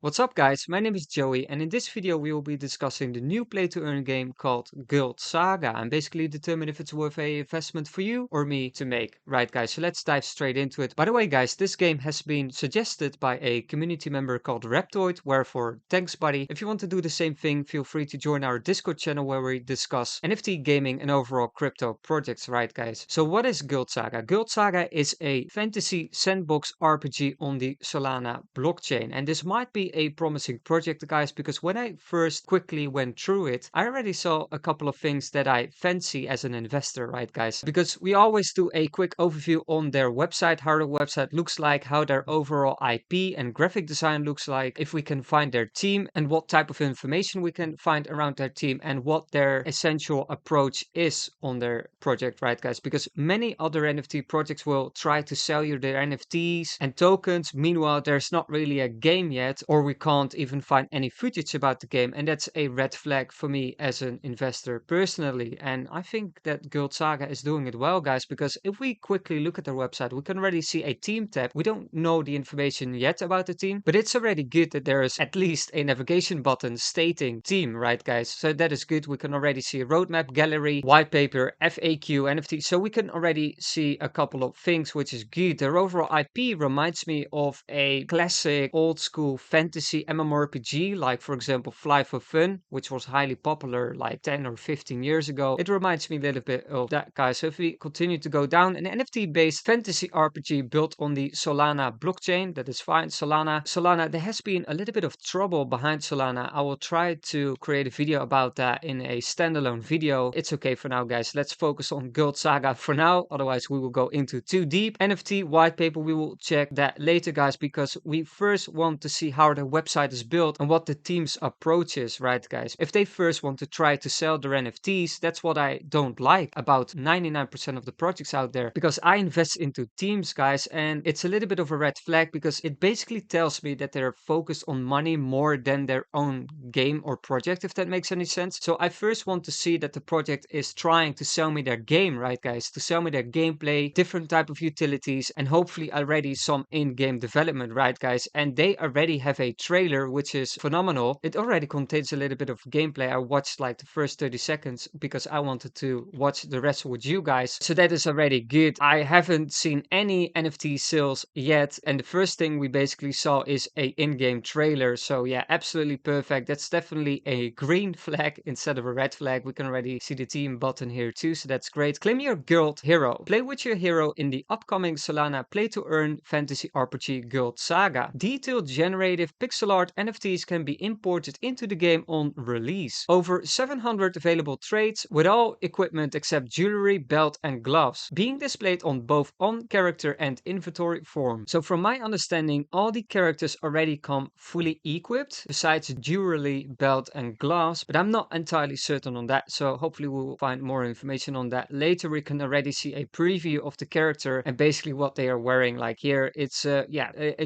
What's up guys, my name is Joey and in this video we will be discussing the new play to earn game called Saga and basically determine if it's worth a investment for you or me to make. Right guys, so let's dive straight into it. By the way guys, this game has been suggested by a community member called Reptoid, wherefore thanks buddy. If you want to do the same thing, feel free to join our Discord channel where we discuss NFT gaming and overall crypto projects, right guys. So what is Saga? Saga is a fantasy sandbox RPG on the Solana blockchain and this might be a promising project, guys, because when I first quickly went through it, I already saw a couple of things that I fancy as an investor, right, guys? Because we always do a quick overview on their website, how their website looks like, how their overall IP and graphic design looks like, if we can find their team, and what type of information we can find around their team, and what their essential approach is on their project, right, guys? Because many other NFT projects will try to sell you their NFTs and tokens. Meanwhile, there's not really a game yet, or we can't even find any footage about the game, and that's a red flag for me as an investor personally. And I think that Saga is doing it well, guys, because if we quickly look at their website, we can already see a team tab. We don't know the information yet about the team, but it's already good that there is at least a navigation button stating team, right, guys? So that is good. We can already see a roadmap, gallery, white paper, FAQ, NFT. So we can already see a couple of things, which is good. Their overall IP reminds me of a classic old school fantasy MMORPG, like for example Fly for Fun, which was highly popular like 10 or 15 years ago. It reminds me a little bit of that, guys. So if we continue to go down, an NFT-based fantasy RPG built on the Solana blockchain, that is fine. Solana, there has been a little bit of trouble behind Solana. I will try to create a video about that in a standalone video. It's okay for now, guys. Let's focus on Saga for now, otherwise we will go into too deep. NFT white paper, we will check that later, guys, because we first want to see how the website is built and what the team's approach is, right, guys? If they first want to try to sell their NFTs, that's what I don't like about 99% of the projects out there, because I invest into teams, guys, and it's a little bit of a red flag because it basically tells me that they're focused on money more than their own game or project, if that makes any sense. So I first want to see that the project is trying to sell me their game, right, guys? To sell me their gameplay, different type of utilities, and hopefully already some in-game development, right, guys? And they already have a trailer which is phenomenal. It already contains a little bit of gameplay. I watched like the first 30 seconds because I wanted to watch the rest with you guys. So that is already good. I haven't seen any NFT sales yet, and the first thing we basically saw is a in-game trailer. So yeah, absolutely perfect. That's definitely a green flag instead of a red flag. We can already see the team button here too, so that's great. Claim your guild hero. Play with your hero in the upcoming Solana play to earn fantasy RPG Guild Saga. Detailed generative pixel art NFTs can be imported into the game on release. Over 700 available traits with all equipment except jewelry, belt and gloves, being displayed on both on-character and inventory form. So from my understanding, all the characters already come fully equipped, besides jewelry, belt and gloves, but I'm not entirely certain on that, so hopefully we'll find more information on that later. We can already see a preview of the character and basically what they are wearing. Like here, it's a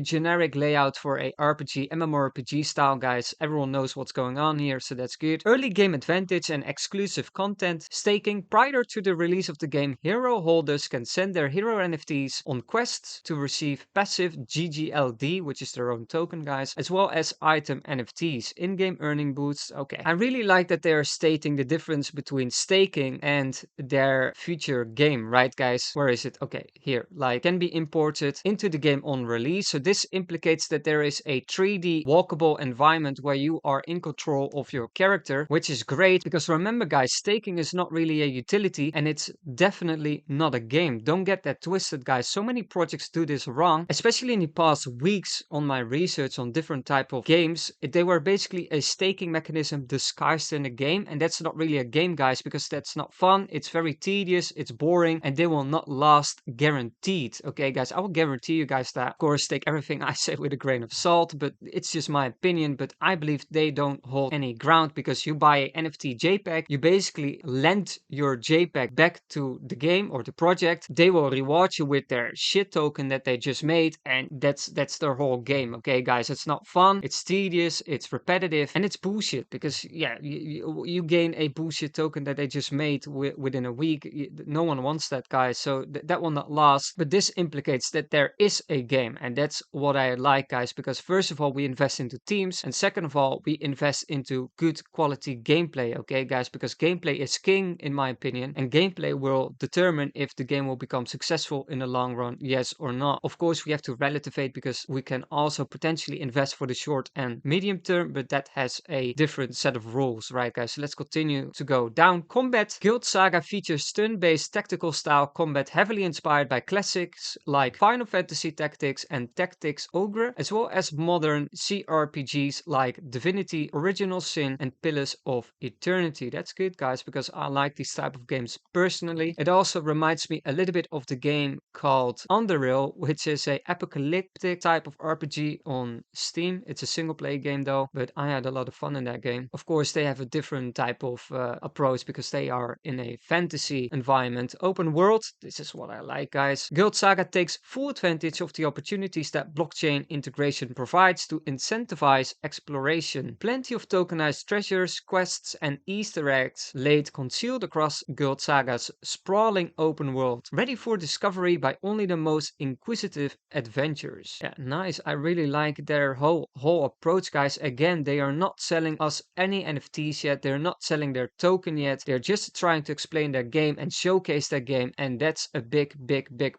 generic layout for a RPG, MMORPG style, guys. Everyone knows what's going on here, so that's good. Early game advantage and exclusive content. Staking: prior to the release of the game, hero holders can send their hero NFTs on quests to receive passive GGLD, which is their own token, guys, as well as item NFTs. In-game earning boosts. Okay, I really like that they are stating the difference between staking and their future game, right, guys? Where is it? Okay, here. Like, can be imported into the game on release. So this implicates that there is a 3D walkable environment where you are in control of your character, which is great because remember, guys, staking is not really a utility and it's definitely not a game. Don't get that twisted, guys. So many projects do this wrong, especially in the past weeks on my research on different type of games. They were basically a staking mechanism disguised in a game, and that's not really a game, guys, because that's not fun. It's very tedious, it's boring, and they will not last guaranteed. Okay, guys, I will guarantee you guys that. Of course, take everything I say with a grain of salt, but it's just my opinion. But I believe they don't hold any ground because you buy an NFT JPEG, you basically lend your JPEG back to the game or the project. They will reward you with their shit token that they just made, and that's their whole game. Okay, guys, it's not fun, it's tedious, it's repetitive, and it's bullshit because yeah, you gain a bullshit token that they just made within a week. No one wants that, guys, so that will not last. But this implicates that there is a game, and that's what I like, guys, because first of all, we invest into teams, and second of all, we invest into good quality gameplay, okay guys, because gameplay is king in my opinion, and gameplay will determine if the game will become successful in the long run, yes or not. Of course, we have to relativate because we can also potentially invest for the short and medium term, but that has a different set of rules, right guys? So let's continue to go down. Combat. Guild Saga features turn-based tactical style combat heavily inspired by classics like Final Fantasy Tactics and Tactics Ogre, as well as modern CRPGs like Divinity, Original Sin, and Pillars of Eternity. That's good, guys, because I like these type of games personally. It also reminds me a little bit of the game called Underrail, which is a apocalyptic type of RPG on Steam. It's a single player game though, but I had a lot of fun in that game. Of course, they have a different type of approach because they are in a fantasy environment. Open world, this is what I like, guys. Guild Saga takes full advantage of the opportunities that blockchain integration provides to incentivize exploration. Plenty of tokenized treasures, quests, and Easter eggs laid concealed across Guild Saga's sprawling open world, ready for discovery by only the most inquisitive adventurers. Yeah, nice. I really like their whole approach, guys. Again, they are not selling us any NFTs yet. They're not selling their token yet. They're just trying to explain their game and showcase their game, and that's a big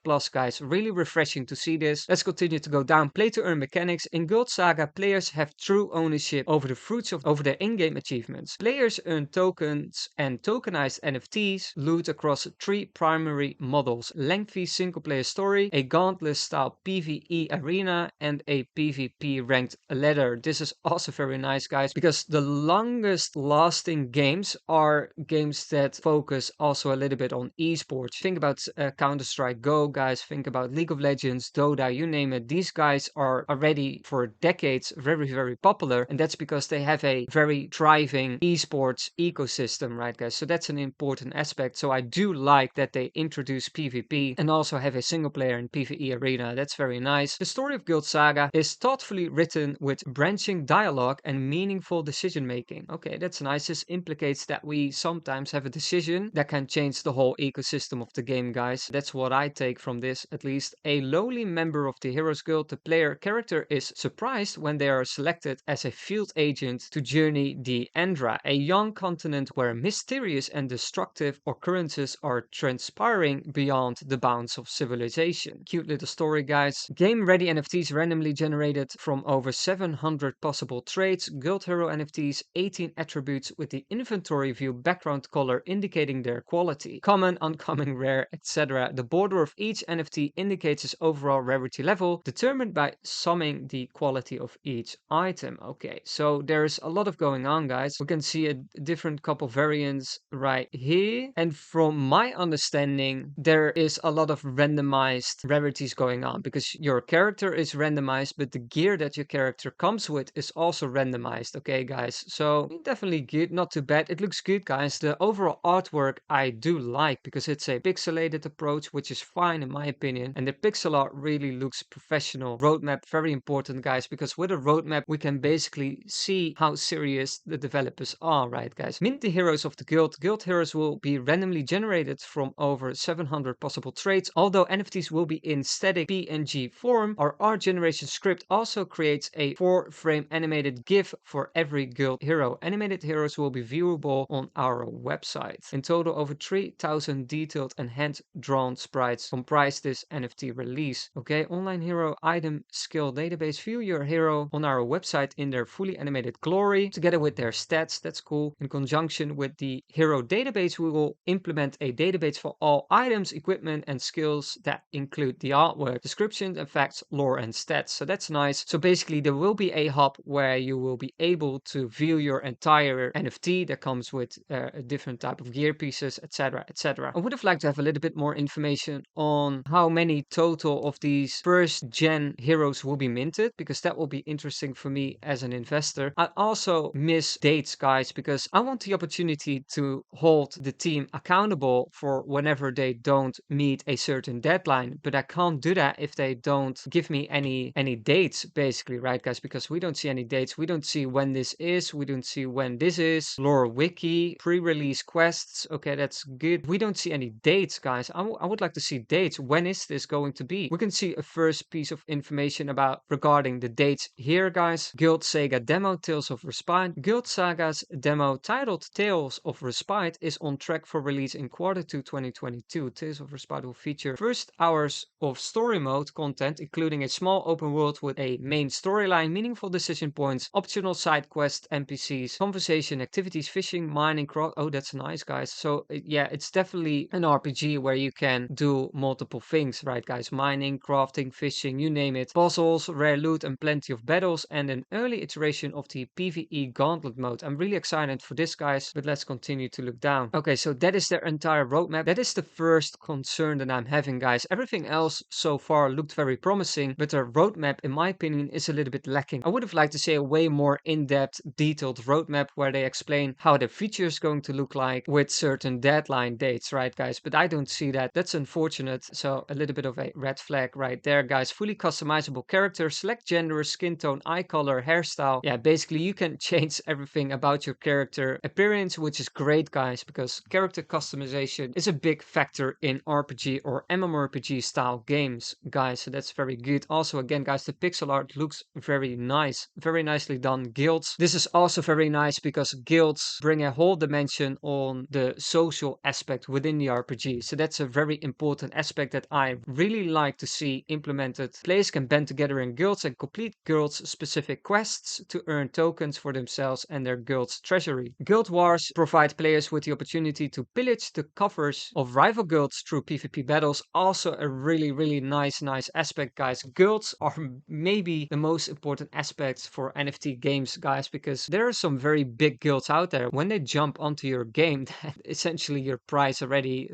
plus, guys. Really refreshing to see this. Let's continue to go down. Play to earn mechanics. In Guild Saga, players have true ownership over the fruits of their in-game achievements. Players earn tokens and tokenized NFTs, loot across 3 primary models: lengthy single-player story, a gauntlet-style PvE arena, and a PvP ranked ladder. This is also very nice, guys, because the longest lasting games are games that focus also a little bit on esports. Think about Counter-Strike Go, guys. Think about League of Legends, Dota, you name it. These guys are already for decades very popular, and that's because they have a very thriving esports ecosystem, right guys? So that's an important aspect. So I do like that they introduce PvP and also have a single player in PvE arena. That's very nice. The story of Guild Saga is thoughtfully written with branching dialogue and meaningful decision making. Okay, that's nice. This implicates that we sometimes have a decision that can change the whole ecosystem of the game, guys. That's what I take from this, at least. A lowly member of the Heroes Guild, the player character is surprised when they are selected as a field agent to journey the Andra, a young continent where mysterious and destructive occurrences are transpiring beyond the bounds of civilization. Cute little story, guys. Game-ready NFTs randomly generated from over 700 possible traits, Guild Hero NFTs, 18 attributes with the inventory view background color indicating their quality, common, uncommon, rare, etc. The border of each NFT indicates its overall rarity level, determined by summing the quality of each item. Okay, so there's a lot of going on, guys. We can see a different couple variants right here, and from my understanding, there is a lot of randomized rarities going on because your character is randomized, but the gear that your character comes with is also randomized. Okay, guys, so definitely good, not too bad. It looks good, guys. The overall artwork I do like because it's a pixelated approach, which is fine in my opinion, and the pixel art really looks professional. Roadmap, very important, guys, because with a roadmap we can basically see how serious the developers are, right guys? Mint the heroes of the guild. Guild heroes will be randomly generated from over 700 possible traits. Although NFTs will be in static PNG form, our art generation script also creates a 4-frame animated GIF for every guild hero. Animated heroes will be viewable on our website. In total, over 3,000 detailed and hand-drawn sprites comprise this NFT release. Okay, online hero item skill database. View your hero on our website in their fully animated glory, together with their stats. That's cool. In conjunction with the hero database, we will implement a database for all items, equipment, and skills that include the artwork, descriptions, effects, lore, and stats. So that's nice. So basically, there will be a hub where you will be able to view your entire NFT that comes with a different type of gear pieces, etc., etc. I would have liked to have a little bit more information on how many total of these first gen heroes will be minted, because that will be interesting for me as an investor. I also miss dates, guys, because I want the opportunity to hold the team accountable for whenever they don't meet a certain deadline, but I can't do that if they don't give me any dates, basically, right guys? Because we don't see any dates. We don't see when this is. We don't see when this is. Lore wiki, pre-release quests. Okay, that's good. We don't see any dates, guys. I would like to see dates. When is this going to be? We can see a first piece of information about regarding the dates here, guys. Guild Saga demo Tales of Respite. Guild Saga's demo titled Tales of Respite is on track for release in Q2 2022. Tales of Respite will feature first hours of story mode content, including a small open world with a main storyline, meaningful decision points, optional side quests, NPCs, conversation, activities, fishing, mining, oh, that's nice, guys. So yeah, it's definitely an RPG where you can do multiple things, right, guys? Mining, crafting, fishing, you name it. Puzzles, rare loot, and plenty of battles, and an early iteration of the PvE gauntlet mode. I'm really excited for this, guys, but let's continue to look down. Okay, so that is their entire roadmap. That is the first concern that I'm having, guys. Everything else so far looked very promising, but their roadmap, in my opinion, is a little bit lacking. I would have liked to see a way more in-depth, detailed roadmap where they explain how the future is going to look like with certain deadline dates, right, guys? But I don't see that. That's unfortunate. So a little bit of a red flag right there, guys. Fully customizable character, select gender, skin tone, eye color, hairstyle. Yeah, basically you can change everything about your character appearance, which is great, guys, because character customization is a big factor in RPG or MMORPG style games, guys. So that's very good. Also, again, guys, the pixel art looks very nice, very nicely done. Guilds. This is also very nice because guilds bring a whole dimension on the social aspect within the RPG. So that's a very important aspect that I really like to see implemented. Players can band together in guilds and complete guilds specific quests to earn tokens for themselves and their guild's treasury. Guild wars provide players with the opportunity to pillage the coffers of rival guilds through PvP battles. Also a really nice aspect, guys. Guilds are maybe the most important aspects for NFT games, guys, because there are some very big guilds out there. When they jump onto your game, essentially your price already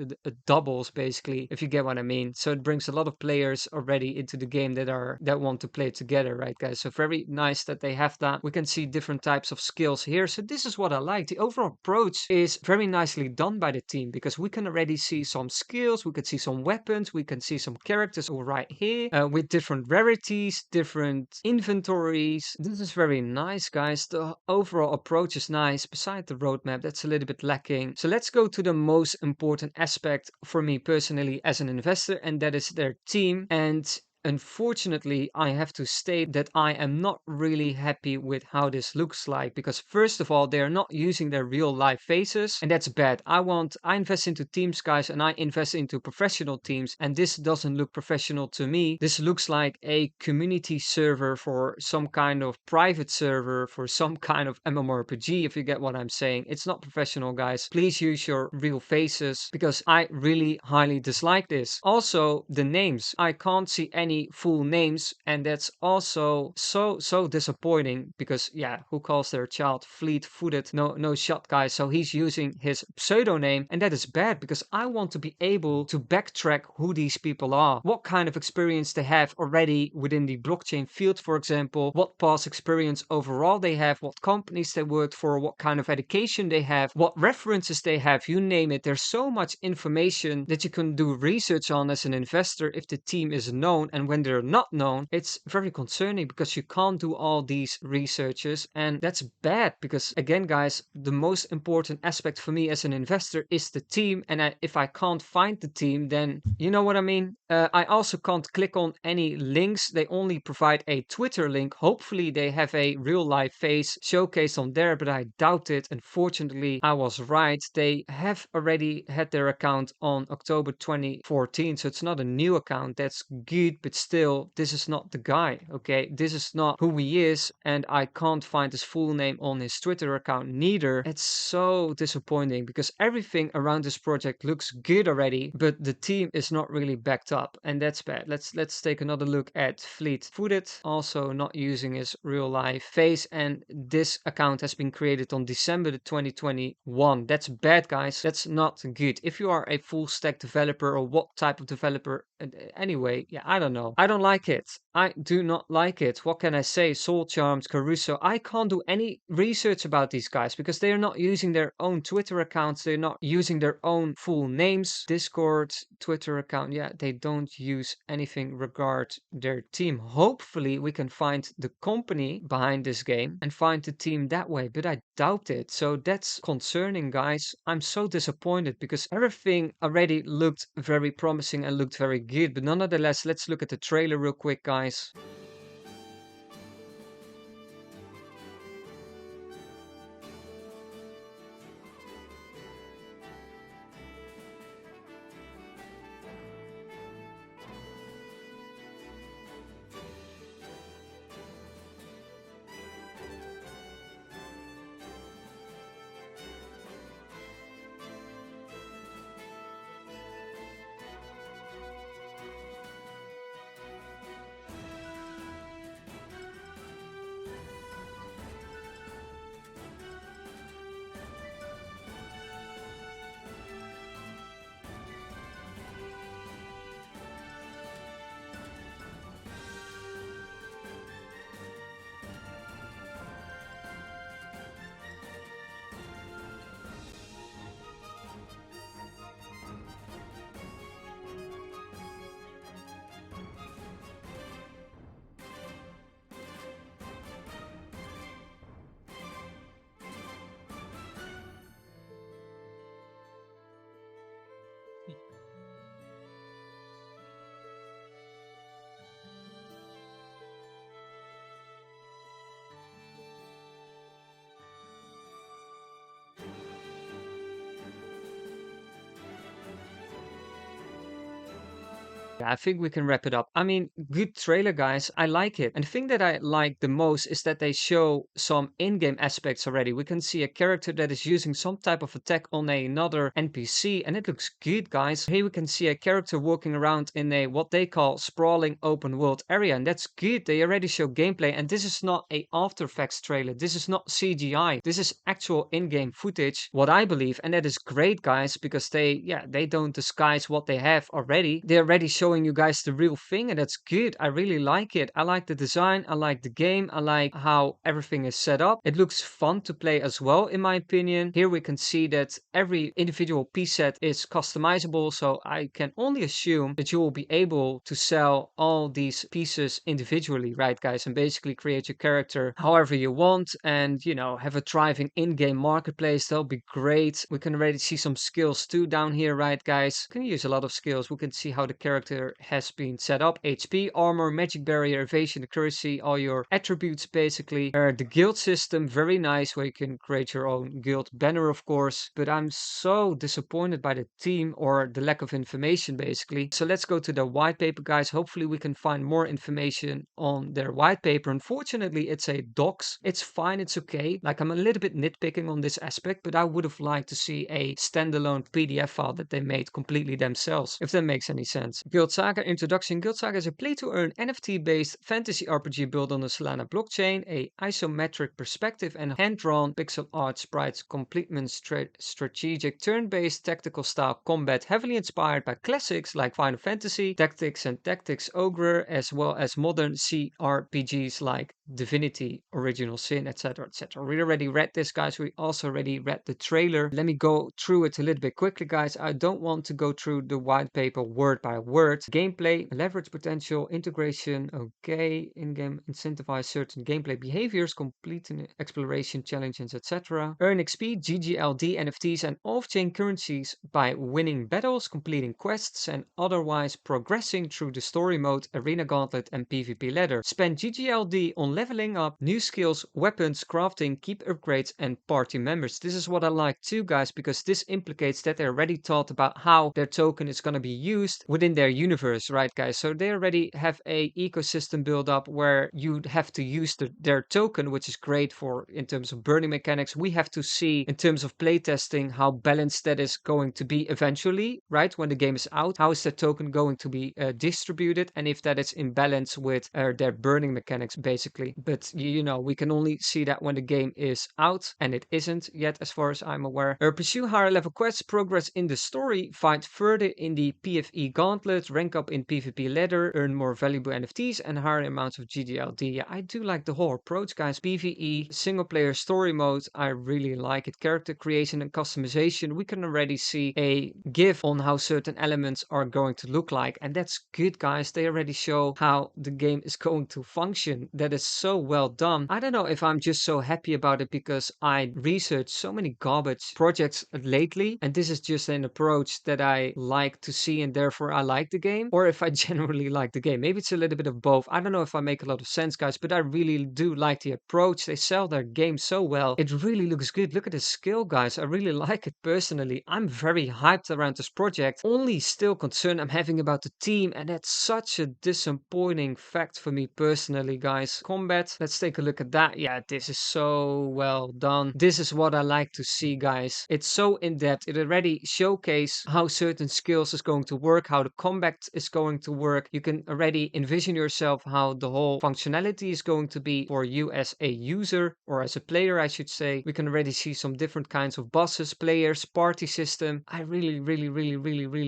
doubles, basically, if you get what I mean. So it brings a lot of players already into the game that want to play together, right, guys? So very nice that they have that. We can see different types of skills here. So this is what I like. The overall approach is very nicely done by the team because we can already see some skills, we can see some weapons, we can see some characters all right here with different rarities, different inventories. This is very nice, guys. The overall approach is nice. Beside the roadmap, that's a little bit lacking. So let's go to the most important aspect for me personally as an investor, and that is their team. And unfortunately, I have to state that I am not really happy with how this looks like because first of all, they are not using their real life faces and that's bad. I invest into teams, guys, and I invest into professional teams and this doesn't look professional to me. This looks like a community server for some kind of private server for some kind of MMORPG, if you get what I'm saying. It's not professional, guys. Please use your real faces because I really highly dislike this. Also, the names. I can't see any full names and that's also so disappointing because yeah, who calls their child fleet-footed? No shot, guys. So he's using his pseudonym and that is bad because I want to be able to backtrack who these people are, what kind of experience they have already within the blockchain field, for example, what past experience overall they have, what companies they worked for, what kind of education they have, what references they have, you name it. There's so much information that you can do research on as an investor if the team is known, and when they're not known, it's very concerning because you can't do all these researches and that's bad because again, guys, the most important aspect for me as an investor is the team, and if I can't find the team, then you know what I mean. I also can't click on any links. They only provide a Twitter link. Hopefully they have a real life face showcased on there, but I doubt it. Unfortunately, I was right. They have already had their account on October 2014, so it's not a new account. That's good, but still, this is not the guy, okay? This is not who he is, and I can't find his full name on his Twitter account neither. It's so disappointing because everything around this project looks good already, but the team is not really backed up, and that's bad. Let's take another look at Fleet-Footed, also not using his real life face, and this account has been created on December 2021. That's bad, guys. That's not good. If you are a full stack developer or what type of developer, anyway, yeah, I don't know. I don't like it. I do not like it. What can I say? Soul Charms, Caruso. I can't do any research about these guys because they are not using their own Twitter accounts. They're not using their own full names. Discord, Twitter account. Yeah, they don't use anything regard their team. Hopefully we can find the company behind this game and find the team that way, but I doubt it. So that's concerning, guys. I'm so disappointed because everything already looked very promising and looked very good, but nonetheless, let's look at the trailer real quick, guys. I think we can wrap it up. I mean, good trailer, guys. I like it. And the thing that I like the most is that they show some in-game aspects already. We can see a character that is using some type of attack on another NPC, and it looks good, guys. Here we can see a character walking around in a what they call sprawling open world area, and that's good. They already show gameplay, and this is not a After Effects trailer. This is not CGI. This is actual in-game footage, what I believe, and that is great, guys, because they don't disguise what they have already. They're already showing you guys the real thing, and that's good. I really like it. I like the design. I like the game. I like how everything is set up. It looks fun to play as well, in my opinion. Here we can see that every individual piece set is customizable, so I can only assume that you will be able to sell all these pieces individually, right, guys, and basically create your character however you want, and have a thriving in-game marketplace. That'll be great. We can already see some skills too down here, right, guys? Can use a lot of skills. We can see how the character has been set up: HP, armor, magic barrier, evasion, accuracy, all your attributes basically. The guild system, very nice, where you can create your own guild banner, of course. But I'm so disappointed by the team, or the lack of information basically. So let's go to the white paper, guys. Hopefully we can find more information on their white paper. Unfortunately, it's a docs. It's fine, it's okay. Like, I'm a little bit nitpicking on this aspect, but I would have liked to see a standalone PDF file that they made completely themselves, if that makes any sense. Guild Saga introduction. Guild Saga is a play-to-earn NFT-based fantasy RPG built on the Solana blockchain. A isometric perspective and hand-drawn pixel art sprites complement strategic turn-based tactical style combat, heavily inspired by classics like Final Fantasy, Tactics and Tactics Ogre, as well as modern CRPGs like Divinity, Original Sin, etc., etc. We already read this, guys. We also already read the trailer. Let me go through it a little bit quickly, guys. I don't want to go through the white paper word by word. Gameplay, leverage potential, integration, okay. In-game incentivize certain gameplay behaviors, complete an exploration challenges, etc. Earn XP, GGLD, NFTs, and off-chain currencies by winning battles, completing quests, and otherwise progressing through the story mode, arena gauntlet, and PvP ladder. Spend GGLD on leveling up, new skills, weapons, crafting, keep upgrades, and party members. This is what I like too, guys, because this implicates that they already thought about how their token is going to be used within their universe, right, guys? So they already have a ecosystem build up where you'd have to use their token, which is great for in terms of burning mechanics. We have to see in terms of playtesting how balanced that is going to be eventually, right? When the game is out, how is that token going to be distributed, and if that is in balance with their burning mechanics, basically. But we can only see that when the game is out, and it isn't yet, as far as I'm aware. Pursue higher level quests, progress in the story, fight further in the PvE gauntlet, rank up in PvP ladder, earn more valuable NFTs, and higher amounts of GDLD. Yeah, I do like the whole approach, guys. PvE, single player story mode, I really like it. Character creation and customization, we can already see a GIF on how certain elements are going to look like, and that's good, guys. They already show how the game is going to function. That is so well done. I don't know if I'm just so happy about it because I researched so many garbage projects lately, and this is just an approach that I like to see, and therefore I like the game, or if I generally like the game. Maybe it's a little bit of both. I don't know if I make a lot of sense, guys, but I really do like the approach. They sell their game so well. It really looks good. Look at the skill, guys. I really like it personally. I'm very hyped around this project. Only still concern I'm having about the team, and that's such a disappointing fact for me personally, guys. Combat, let's take a look at that. Yeah, this is so well done. This is what I like to see, guys. It's so in-depth. It already showcases how certain skills is going to work, how the combat is going to work. You can already envision yourself how the whole functionality is going to be for you as a user, or as a player, I should say. We can already see some different kinds of bosses, players, party system. I really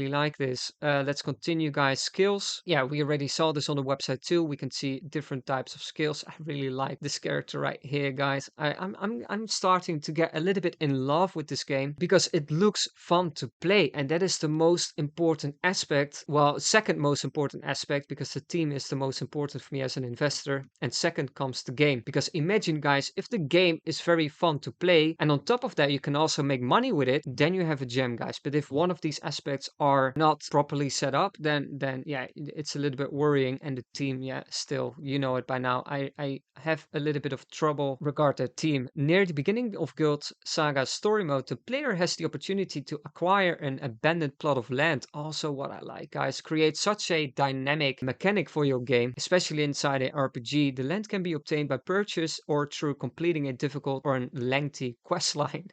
like this. Let's continue, guys. Skills. Yeah, we already saw this on the website too. We can see different types of skills. I really like this character right here, guys. I'm starting to get a little bit in love with this game because it looks fun to play, and that is the most important aspect. Well, second most important aspect, because the team is the most important for me as an investor, and second comes the game. Because imagine, guys, if the game is very fun to play, and on top of that you can also make money with it, then you have a gem, guys. But if one of these aspects are not properly set up, then yeah, it's a little bit worrying. And the team, yeah, still, you know it by now. I have a little bit of trouble regarding the team. Near the beginning of Guild Saga's story mode, the player has the opportunity to acquire an abandoned plot of land. Also what I like, guys. developers create such a dynamic mechanic for your game, especially inside a RPG. The land can be obtained by purchase or through completing a difficult or a lengthy quest line.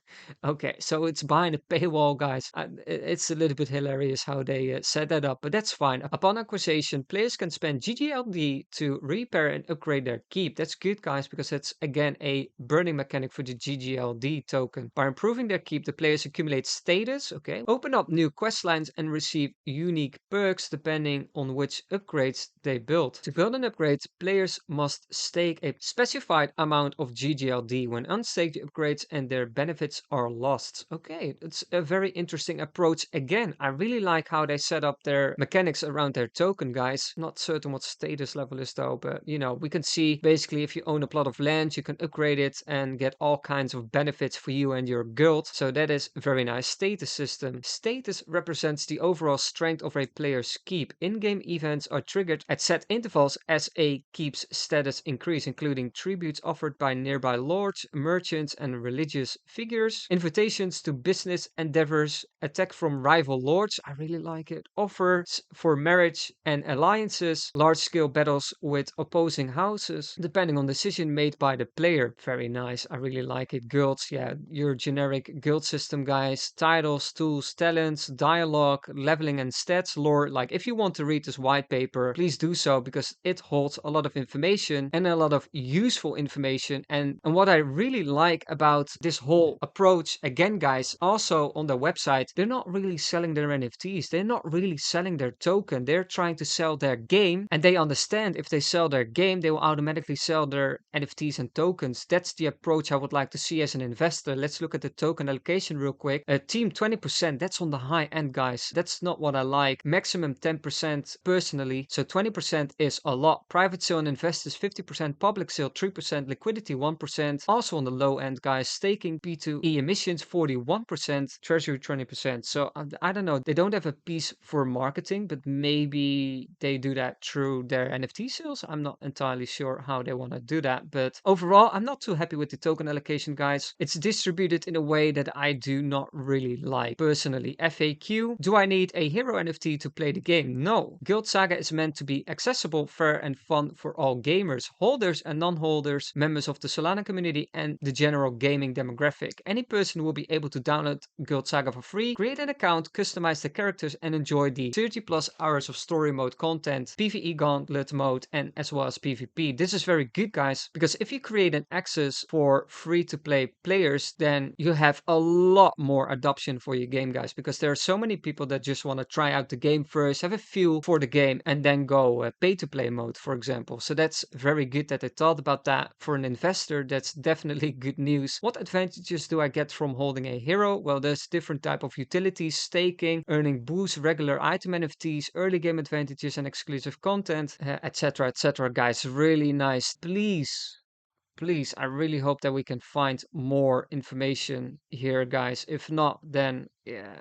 Okay, so it's behind a paywall, guys. It's a little bit hilarious how they set that up, but that's fine. Upon acquisition, players can spend GGLD to repair and upgrade their keep. That's good, guys, because it's again a burning mechanic for the GGLD token. By improving their keep, the players accumulate status, okay, open up new quest lines and receive unique perks depending on which upgrades they build. To build an upgrade, players must stake a specified amount of GGLD. When unstaked, the upgrades and their benefits are lost. Okay, it's a very interesting approach. Again, I really like how they set up their mechanics around their token, guys. Not certain what status level is though, but you know, we can see basically if you own a plot of land, you can upgrade it and get all kinds of benefits for you and your guild. So that is a very nice status system. Status represents the overall strength of a player's keep. In-game events are triggered at set intervals as a keep's status increase, including tributes offered by nearby lords, merchants, and religious figures, invitations to business endeavors, attack from rival lords, I really like it, offers for marriage and alliances, large-scale battles with opposing houses, depending on decision made by the player. Very nice, I really like it. Guilds, yeah, your generic guild system, guys. Titles, tools, talents, dialogue, leveling and stats, lore. Like, if you want to read this white paper, please do so because it holds a lot of information and a lot of useful information. And what I really like about this whole approach, again, guys, also on their website, they're not really selling their NFTs. They're not really selling their token. They're trying to sell their game, and they understand if they sell their game, they will automatically sell their NFTs and tokens. That's the approach I would like to see as an investor. Let's look at the token allocation real quick. Team 20%, that's on the high end, guys. That's not what I like. Maximum 10% personally. So 20% is a lot. Private sale and investors 50%, public sale 3%, liquidity 1%. Also on the low end, guys. Staking P2E emissions 41%, treasury 20%. So I don't know. They don't have a piece for marketing, but maybe they do that through their NFT sales. I'm not entirely sure how they want to do that. But overall, I'm not too happy with the token allocation, guys. It's distributed in a way that I do not really like. Personally, FAQ. Do I need a hero NFT to play the game? No. Guild Saga is meant to be accessible, fair, and fun for all gamers, holders and non-holders, members of the Solana community, and the general gaming demographic. Any person will be able to download Guild Saga for free, create an account, customize the characters, and enjoy the 30 plus hours of story mode content, PvE gauntlet mode, and as well as PvP. This is very good, guys, because if you create an access for free to play players, then you have a lot more adoption for your game, guys, because there are so many people that just want to try out the game first, have a feel for the game, and then go pay to play mode, for example. So that's very good that they thought about that. For an investor, that's definitely good news. What advantages do I get from holding a hero? Well, there's different type of utilities, staking, earning boosts, regular item NFTs, early game advantages and exclusive content, etc, etc, guys. Really nice. Please, I really hope that we can find more information here, guys. If not, then yeah,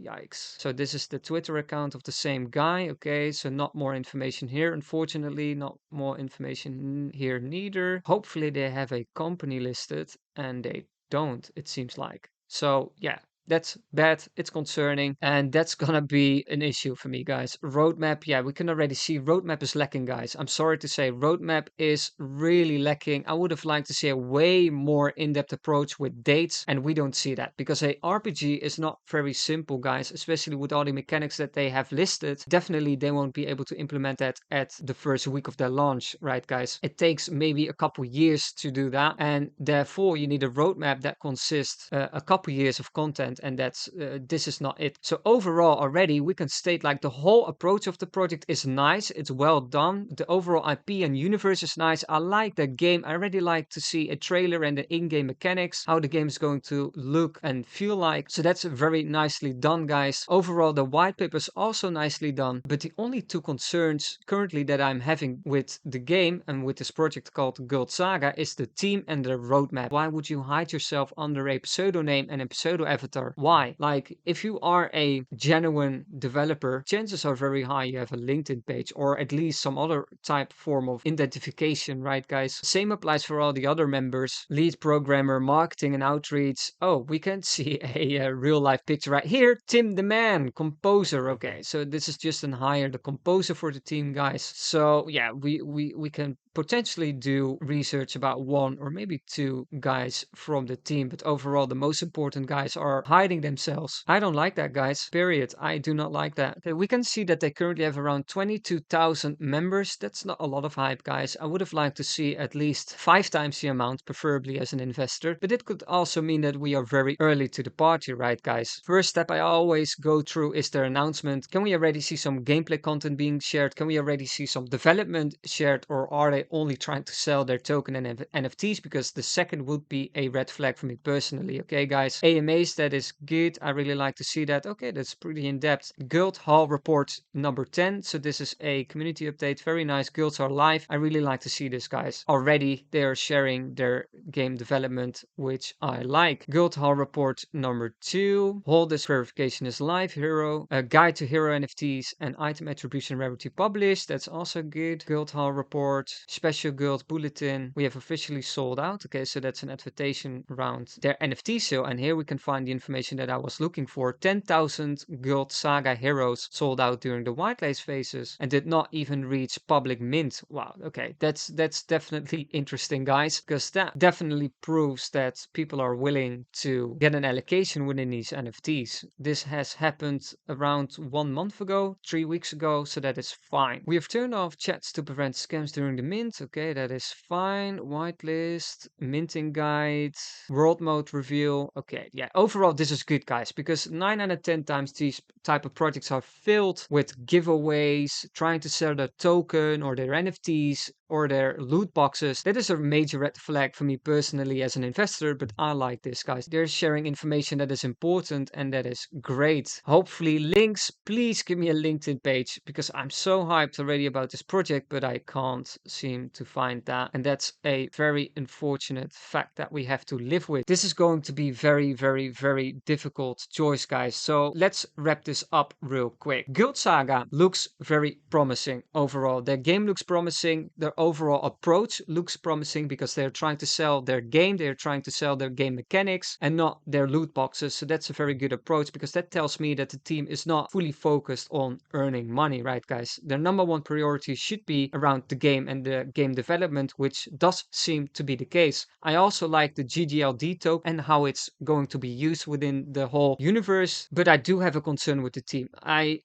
yikes. So this is the Twitter account of the same guy. Okay, so not more information here, unfortunately. Not more information here neither. Hopefully they have a company listed, and they don't, it seems like. So yeah, that's bad. It's concerning. And that's gonna be an issue for me, guys. Roadmap, yeah, we can already see roadmap is lacking, guys. I'm sorry to say, roadmap is really lacking. I would have liked to see a way more in-depth approach with dates, and we don't see that because a RPG is not very simple, guys, especially with all the mechanics that they have listed. Definitely they won't be able to implement that at the first week of their launch, right, guys? It takes maybe a couple years to do that, and therefore you need a roadmap that consists a couple years of content, and that's this is not it. So overall already we can state like the whole approach of the project is nice, it's well done, the overall IP and universe is nice. I like the game. I already like to see a trailer and the in-game mechanics, how the game is going to look and feel like. So that's very nicely done, guys. Overall the white paper is also nicely done, but the only two concerns currently that I'm having with the game and with this project called Guild Saga is the team and the roadmap. Why would you hide yourself under a pseudonym and a pseudo avatar are. Why? Like, if you are a genuine developer, chances are very high you have a LinkedIn page or at least some other type form of identification, right, guys? Same applies for all the other members. Lead programmer, marketing and outreach. Oh, we can see a real life picture right here. Tim the man, composer. Okay, so this is just an hire the composer for the team, guys. So yeah, we can potentially do research about one or maybe two guys from the team, but overall the most important guys are hiding themselves. I don't like that, guys. Period. I do not like that. Okay, we can see that they currently have around 22,000 members. That's not a lot of hype, guys. I would have liked to see at least 5 times the amount, preferably as an investor, but it could also mean that we are very early to the party, right, guys? First step I always go through is their announcement. Can we already see some gameplay content being shared? Can we already see some development shared, or are they only trying to sell their token and NFTs? Because the second would be a red flag for me personally. Okay, guys. AMAs, that is good. I really like to see that. Okay, that's pretty in depth. Guild Hall report number 10. So this is a community update. Very nice. Guilds are live. I really like to see this, guys. Already they are sharing their game development, which I like. Guild Hall report number 2. Holders verification is live. Hero. A guide to hero NFTs and item attribution rarity published. That's also good. Guild Hall report. Special guild bulletin. We have officially sold out. Okay, so that's an advertisement around their NFT sale. And here we can find the information that I was looking for. 10,000 Guild Saga heroes sold out during the whitelist phases and did not even reach public mint. Wow, okay, that's definitely interesting, guys, because that definitely proves that people are willing to get an allocation within these NFTs. This has happened around 1 month ago, 3 weeks ago, so that is fine. We have turned off chats to prevent scams during the mint. Okay, that is fine. Whitelist, minting guide, world mode reveal. Okay, yeah, overall this is good, guys, because 9 out of 10 times these type of projects are filled with giveaways, trying to sell their token or their NFTs or their loot boxes. That is a major red flag for me personally as an investor, but I like this, guys. They're sharing information that is important and that is great. Hopefully links, please give me a LinkedIn page because I'm so hyped already about this project, but I can't seem to find that. And that's a very unfortunate fact that we have to live with. This is going to be very, very, very difficult choice, guys. So let's wrap this up real quick. Guild Saga looks very promising overall. Their game looks promising. Their overall approach looks promising because they're trying to sell their game. They're trying to sell their game mechanics and not their loot boxes. So that's a very good approach because that tells me that the team is not fully focused on earning money, right, guys? Their number one priority should be around the game and the game development, which does seem to be the case. I also like the GGLD token and how it's going to be used within the whole universe, but I do have a concern with the team. I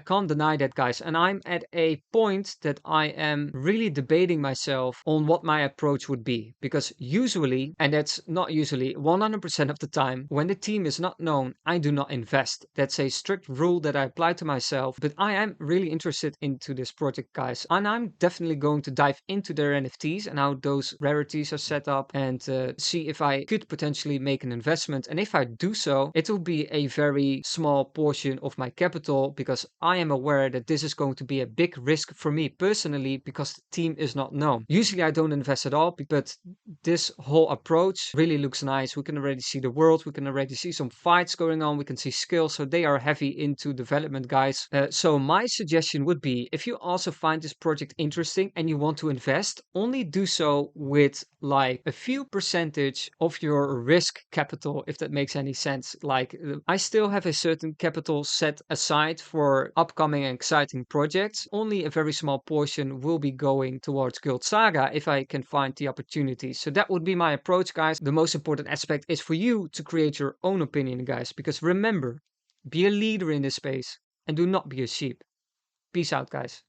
can't deny that, guys, and I'm at a point that I am really debating myself on what my approach would be, because usually, and that's not usually, 100% of the time, when the team is not known, I do not invest. That's a strict rule that I apply to myself, but I am really interested into this project, guys, and I'm definitely going to dive into their NFTs and how those rarities are set up and see if I could potentially make an investment. And if I do so, it will be a very small portion of my capital because I am aware that this is going to be a big risk for me personally because the team is not known. Usually I don't invest at all, but this whole approach really looks nice. We can already see the world. We can already see some fights going on. We can see skills. So they are heavy into development, guys. So my suggestion would be, if you also find this project interesting and you want to invest, only do so with like a few percentage of your risk capital, if that makes any sense. Like I still have a certain capital set aside for upcoming and exciting projects. Only a very small portion will be going towards Guild Saga if I can find the opportunity. So that would be my approach, guys. The most important aspect is for you to create your own opinion, guys, because remember, be a leader in this space and do not be a sheep. Peace out, guys.